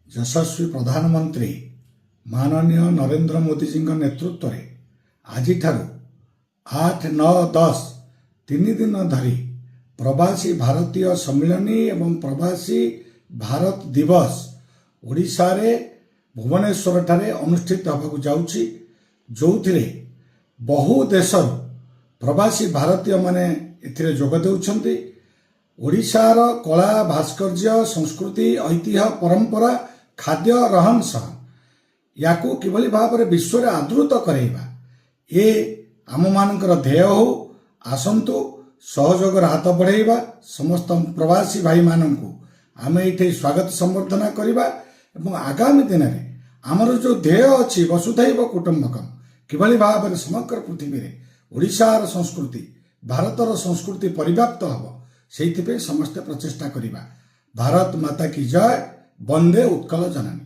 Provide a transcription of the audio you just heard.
यशस्वी प्रधानमंत्री माननीय नरेंद्र मोदी जी नेतृत्व में आज 8, 9, 10 तीन दिन धरी प्रवासी भारतीय सम्मिलनी एवं प्रवासी भारत दिवस ओडिशा रे भुवनेश्वर ठारे अनुष्ठित होगा जाउछि, जो बहु देश प्रवासी भारतीय माने एथिरे जोग देउछन्ति। ओडिशार कला भास्कर्य संस्कृति ऐतिह्य परंपरा खाद्य रहन सहन याकू किभली भाव में विश्व में आदृत करैबा ए आम मानकर ध्येय हो। आसंतु सहयोगर हाथ बढ़ाइबा, समस्त प्रवासी भाई माननकु आमे इथे स्वागत संबर्धना करिबा एवं आगामी दिन में आमर जो ध्येय अछि वसुधैव कुटुंबकम किभली भाव में समग्र पृथ्वी रे ओडिशार संस्कृति भारतर संस्कृति परिव्याप्त हब से समस्ते प्रचेष्टा करिबा। भारत माता की जय। वंदे उत्कल जननी।